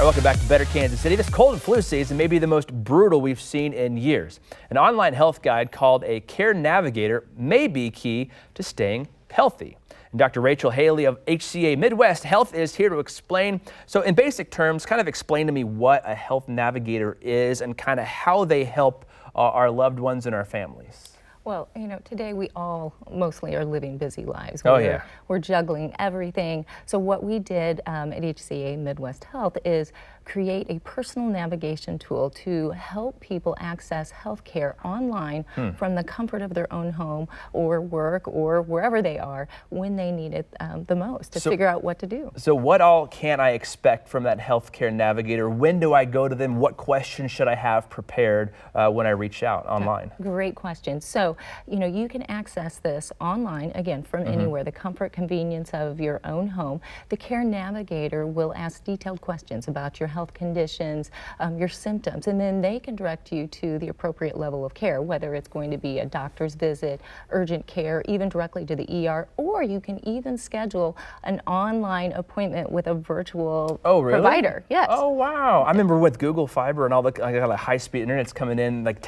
Welcome back to Better Kansas City. This cold and flu season may be the most brutal we've seen in years. An online health guide called a Care Navigator may be key to staying healthy. And Dr. Rachel Hailey of HCA Midwest Health is here to explain. So in basic terms, kind of explain to me what a health navigator is and kind of how they help our loved ones and our families. Well, you know, today we all mostly are living busy lives. We're juggling everything. So what we did at HCA Midwest Health is create a personal navigation tool to help people access healthcare online from the comfort of their own home or work or wherever they are when they need it the most to figure out what to do. So what all can I expect from that healthcare navigator? When do I go to them? What questions should I have prepared when I reach out online? Great question. So, you know, you can access this online, again, from anywhere, the comfort, convenience of your own home. The Care Navigator will ask detailed questions about your health conditions, your symptoms, and then they can direct you to the appropriate level of care, whether it's going to be a doctor's visit, urgent care, even directly to the ER, or you can even schedule an online appointment with a virtual provider. Yes. Oh, wow. I remember with Google Fiber and all the high-speed internet's coming in, like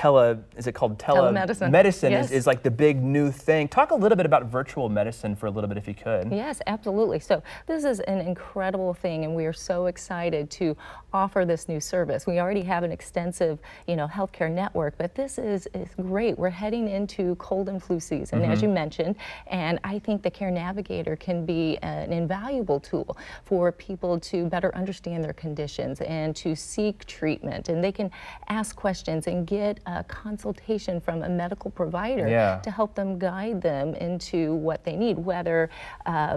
is it called Telemedicine? Medicine Yes. is like the big new thing. Talk a little bit about virtual medicine for a little bit if you could. Yes, absolutely. So this is an incredible thing, and we are so excited to offer this new service. We already have an extensive, you know, healthcare network, but this is great. We're heading into cold and flu season, as you mentioned, and I think the Care Navigator can be an invaluable tool for people to better understand their conditions and to seek treatment. And they can ask questions and get a consultation from a medical provider to help them guide them into what they need, whether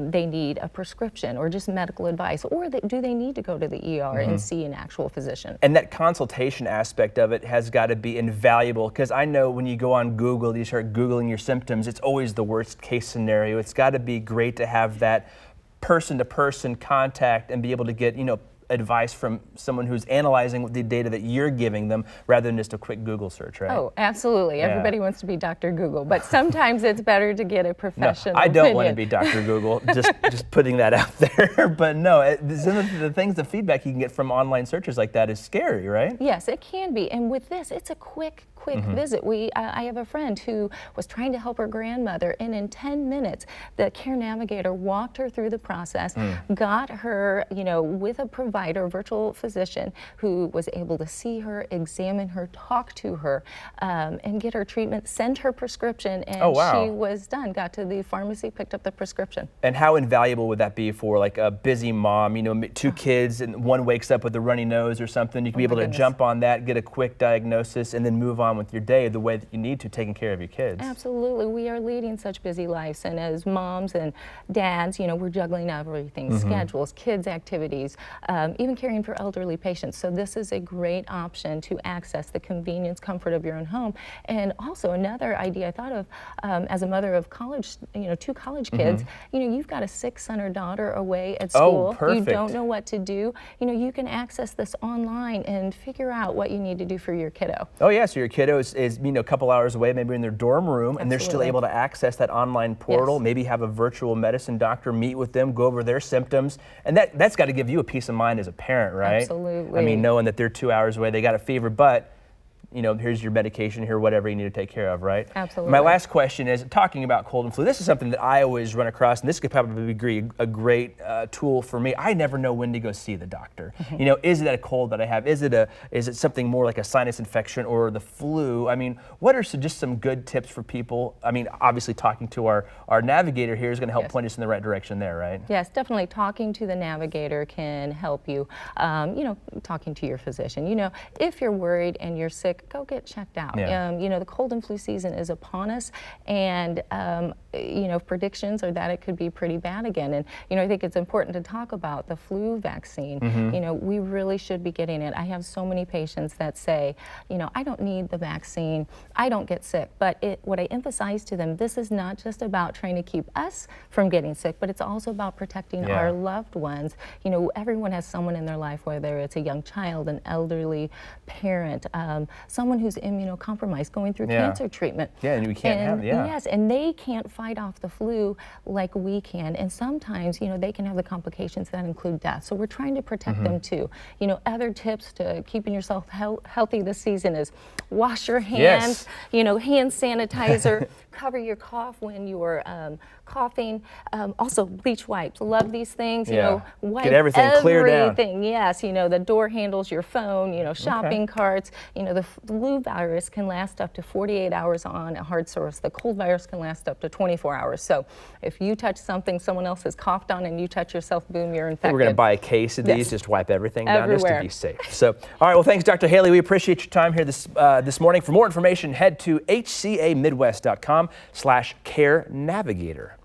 they need a prescription or just medical advice, or do they need to go to the ER and see an actual physician. And that consultation aspect of it has got to be invaluable, because I know when you go on Google, you start Googling your symptoms, it's always the worst case scenario. It's got to be great to have that person-to-person contact and be able to get, you know, advice from someone who's analyzing the data that you're giving them rather than just a quick Google search, right? Oh, absolutely. Everybody wants to be Dr. Google, but sometimes it's better to get a professional I don't opinion. want to be Dr. Google, just putting that out there. But no, some of the things, the feedback you can get from online searches like that is scary, right? Yes, it can be. And with this, it's a quick visit. I have a friend who was trying to help her grandmother, and in 10 minutes, the Care Navigator walked her through the process, got her, you know, with a provider, a virtual physician, who was able to see her, examine her, talk to her, and get her treatment, send her prescription, and she was done. Got to the pharmacy, picked up the prescription. And how invaluable would that be for like a busy mom, you know, two kids and one wakes up with a runny nose or something? You can be able to jump on that, get a quick diagnosis, and then move on with your day the way that you need to, taking care of your kids. Absolutely. We are leading such busy lives, and as moms and dads, you know, we're juggling everything, schedules, kids' activities, even caring for elderly patients. So this is a great option to access the convenience, comfort of your own home. And also another idea I thought of, as a mother of college, you know, 2 college kids, you know, you've got a sick son or daughter away at school. You don't know what to do. You know, you can access this online and figure out what you need to do for your kiddo. Oh yeah, so your kiddo is you know, a couple hours away, maybe in their dorm room, and they're still able to access that online portal, maybe have a virtual medicine doctor meet with them, go over their symptoms, and that's got to give you a peace of mind as a parent, right? Absolutely. I mean, knowing that they're 2 hours away, they got a fever, but you know, here's your medication, here, whatever you need to take care of, right? Absolutely. My last question is, talking about cold and flu, this is something that I always run across, and this could probably be a great tool for me. I never know when to go see the doctor. You know, is it a cold that I have? Is it something more like a sinus infection or the flu? I mean, what are just some good tips for people? I mean, obviously talking to our navigator here is going to help point us in the right direction there, right? Yes, definitely. Talking to the navigator can help you. You know, talking to your physician. You know, if you're worried and you're sick, go get checked out. You know, the cold and flu season is upon us, and you know, predictions are that it could be pretty bad again. And you know, I think it's important to talk about the flu vaccine. You know, we really should be getting it. I have so many patients that say, you know, I don't need the vaccine, I don't get sick. But what I emphasize to them, this is not just about trying to keep us from getting sick, but it's also about protecting our loved ones. You know, everyone has someone in their life, whether it's a young child, an elderly parent, someone who's immunocompromised, going through cancer treatment. Yeah, and we can't have, Yes, and they can't fight off the flu like we can. And sometimes, you know, they can have the complications that include death. So we're trying to protect them too. You know, other tips to keeping yourself healthy this season is wash your hands, you know, hand sanitizer, cover your cough when you're coughing. Also bleach wipes. Love these things, you know, wipe get everything clear down. Yes, you know, the door handles, your phone, you know, shopping carts. You know, the flu virus can last up to 48 hours on a hard surface. The cold virus can last up to 24 hours. So if you touch something someone else has coughed on and you touch yourself, boom, you're infected. We're going to buy a case of these, just wipe everything down Everywhere. just to be safe. So, all right, well, thanks, Dr. Hailey. We appreciate your time here this morning. For more information, head to hcamidwest.com/Care Navigator.